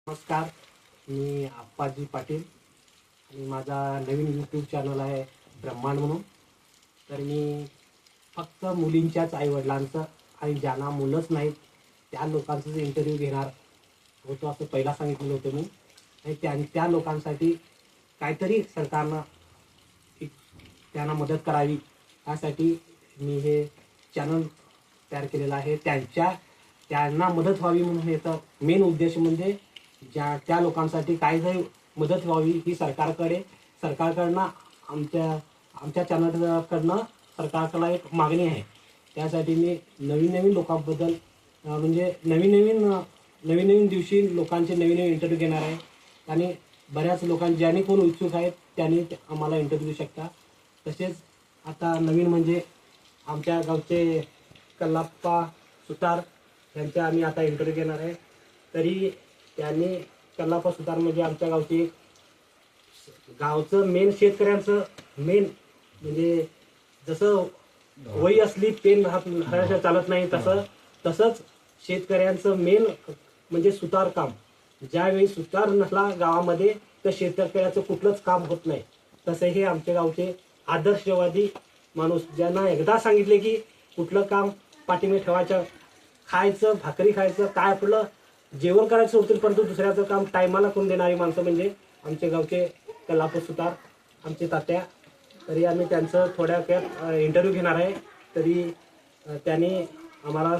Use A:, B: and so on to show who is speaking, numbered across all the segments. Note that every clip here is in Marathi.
A: नमस्कार, मी आप्पाजी पाटील आणि माझा नवीन यूट्यूब चॅनल आहे ब्रह्मांड म्हणून. तर मी फक्त मुलींच्याच आईवडिलांचं आणि ज्यांना मुलंच नाहीत त्या लोकांचाच इंटरव्ह्यू घेणार होतो असं पहिला सांगितलेलं होतं मी. आणि त्या लोकांसाठी काहीतरी सरकारनं एक त्यांना मदत करावी यासाठी मी हे चॅनल तयार केलेलं आहे. त्यांना मदत व्हावी म्हणून याचा मेन उद्देश म्हणजे त्या लोकांसाठी काहीतरी मदत व्हावी ही सरकारकडनं आमच्या चॅनलकडनं सरकारकडे एक मागणी आहे. त्यासाठी मी नवीन लोकांबद्दल म्हणजे नवीन दिवशी लोकांचे नवीन इंटरव्ह्यू घेणार आहे. आणि बऱ्याच ज्यांनी कोण उत्सुक आहेत त्यांनी आम्हाला इंटरव्ह्यू देऊ शकता. तसेच आता नवीन म्हणजे आमच्या गावचे कल्लाप्पा सुतार यांचा आम्ही आता इंटरव्ह्यू घेणार आहे. तरी त्यांनी कल्लाप्पा सुतार म्हणजे आमच्या गावचं मेन शेतकऱ्यांचं मेन म्हणजे जसं वही असली पेन राहण्याचं चालत नाही तसंच शेतकऱ्यांचं मेन म्हणजे सुतार काम. ज्यावेळी सुतार नसला गावामध्ये तर शेतकऱ्याचं कुठलंच काम होत नाही. तसं हे आमच्या गावचे आदर्शवादी माणूस ज्यांना एकदा सांगितले की कुठलं काम पाठीमागे ठेवायचं, खायचं, भाकरी खायचं, काय आपलं जेवण करायचं सोडतील परंतु दुसऱ्याचं काम टायमाला करून देणारी माणसं म्हणजे आमचे गावचे कल्लाप्पा सुतार आमचे तात्या. तरी आम्ही त्यांचं थोड्या वेळात इंटरव्ह्यू घेणार आहे. तरी त्यांनी आम्हाला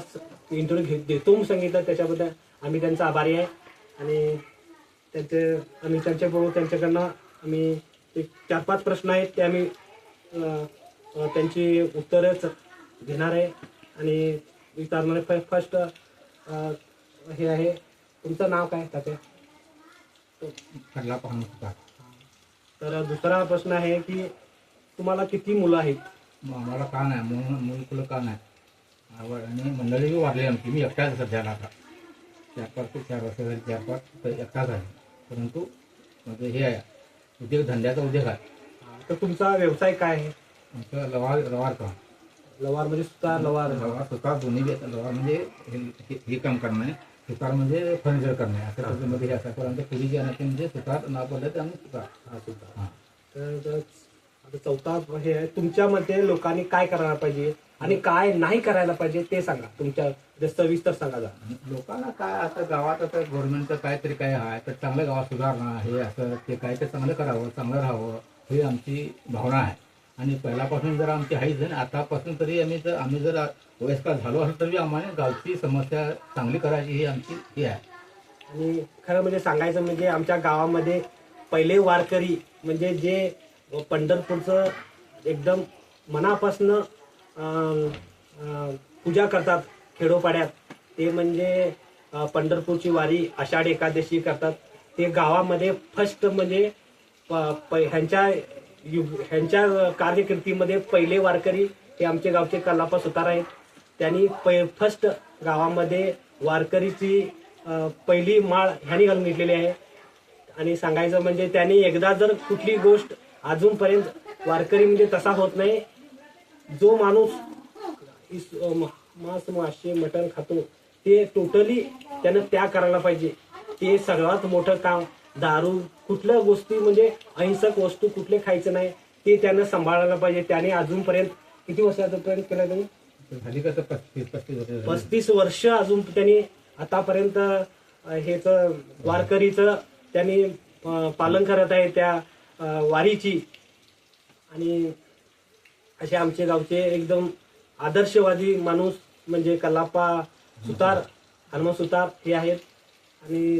A: इंटरव्ह्यू देतो म्हणून सांगितलं, त्याच्याबद्दल आम्ही त्यांचा आभारी आहे. आणि आम्ही त्यांच्याकडनं आम्ही एक 4-5 प्रश्न आहेत ते आम्ही त्यांची उत्तरच घेणार आहे आणि विचारणार. फर्स्ट हे आहे, तुमचं नाव काय तात्या?
B: कल्लाप्पा सुतार.
A: तर दुसरा प्रश्न आहे की तुम्हाला किती मुलं आहेत?
B: मला का नाही मुलं का नाही आणि मंडळी वाढली आमची. मी एकटाच सध्याला आता 4 वर्ष झाली 4-5 एकटाच आहे. परंतु म्हणजे हे आहे धंद्याचा उद्योग आहे.
A: तर तुमचा व्यवसाय काय आहे?
B: आमचं लवार काम.
A: लवार म्हणजे सुतार लवार
B: सुतार दोन्ही लवार म्हणजे हे काम करणं आहे, सुतार म्हणजे फर्निचर करणं आहे असं त्याच्यामध्ये हे असं. परंतु पुढे जे आहे ते म्हणजे सुतार नाव पडलं ते आम्ही सुतार.
A: सुतार. तर आता चौथा हे आहे, तुमच्या मते लोकांनी काय करायला पाहिजे आणि काय नाही करायला पाहिजे ते सांगा. तुमच्या सविस्तर सांगा.
B: लोकांना काय आता गावात आता गव्हर्नमेंटचं काहीतरी काय आहे तर चांगलं गावात सुधारणा हे असं ते काय ते चांगलं करावं, चांगलं राहावं ही आमची भावना आहे. आणि पहिल्यापासून जर आमची आहेच आणि आतापासून तरी आम्ही जर वयस्कर झालो असेल तरी आम्हाला गावची समस्या चांगली करायची ही आमची ही आहे.
A: आणि खरं म्हणजे सांगायचं म्हणजे आमच्या गावामध्ये पहिले वारकरी म्हणजे जे पंढरपूरचं एकदम मनापासनं पूजा करतात खेडोपाड्यात, ते म्हणजे पंढरपूरची वारी आषाढ एकादशी करतात. ते गावामध्ये फर्स्ट म्हणजे ह्यांच्या कार्यकिर्दीमध्ये पहिले वारकरी हे आमचे गावचे कल्लाप्पा सुतार आहेत. त्यांनी फर्स्ट गावामध्ये वारकरीची पहिली माळ ह्यांनी घालून घेतलेली आहे. आणि सांगायचं म्हणजे त्यांनी एकदा जर कुठली गोष्ट अजूनपर्यंत वारकरी म्हणजे तसा होत नाही. जो माणूस मांस मासे मटण खातो ते टोटली त्यानं त्याग करायला पाहिजे. ते सर्वात मोठं काम. दारू कुठल्या गोष्टी म्हणजे अहिंसक वस्तू कुठले खायचं नाही ते त्यानं सांभाळायला पाहिजे. त्याने अजूनपर्यंत किती वर्षापर्यंत केलं त्यांनी? 35 वर्ष अजून त्यांनी आतापर्यंत हेच वारकरीचं त्यांनी पालन करत आहे त्या वारीची. आणि असे आमचे गावचे एकदम आदर्शवादी माणूस म्हणजे कल्लाप्पा सुतार हनुमान सुतार हे आहेत. आणि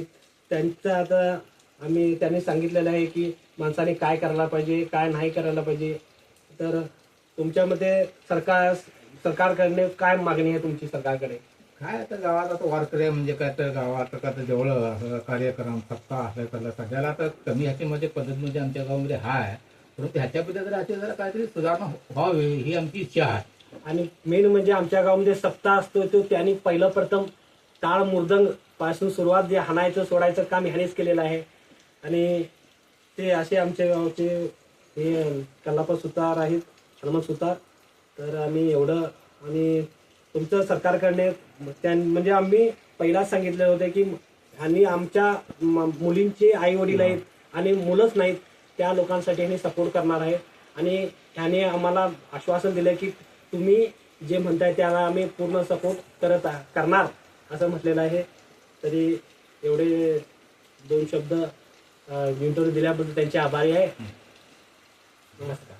A: त्यांचं आता त्यांनी सांगितलेलं आहे की माणसाने काय करायला पाहिजे काय नाही करायला पाहिजे. तर तुमच्यामध्ये सरकारकडे काय मागणी आहे तुमची सरकारकडे?
B: काय आता गावात आता वारकरी म्हणजे काय तर गावात आता जेवढं कार्यक्रम सप्ताह असं त्याला सगळ्याला आता कमी ह्याच्यामध्ये पद्धत म्हणजे आमच्या गावामध्ये आहे. परंतु ह्याच्याबद्दल जरा काहीतरी सुधारणा व्हावी ही आमची इच्छा आहे.
A: आणि मेन म्हणजे आमच्या गावामध्ये सप्ताह असतो तो त्यांनी पहिलं प्रथम टाळ मृदंग पासून सुरुवात जे हाणायचं सोडायचं काम ह्यानेच केलेलं आहे. आणि ते असे आमच्या गावचे हे कल्लाप्पा सुतार आहेत हनुमान सुतार. तर आम्ही एवढं आणि तुमचं सरकारकडे म्हणजे आम्ही पहिलाच सांगितले होते की आणि आमच्या मुलींचे आई वडील आहेत आणि मुलंच नाहीत त्या लोकांसाठी ह्याने सपोर्ट करणार आहे. आणि ह्याने आम्हाला आश्वासन दिलं की तुम्ही जे म्हणताय त्याला आम्ही पूर्ण सपोर्ट करणार असं म्हटलेलं आहे. तरी एवढे 2 शब्द इंटरव्ह्यू दिल्याबद्दल त्यांचे आभारी आहे. नमस्कार.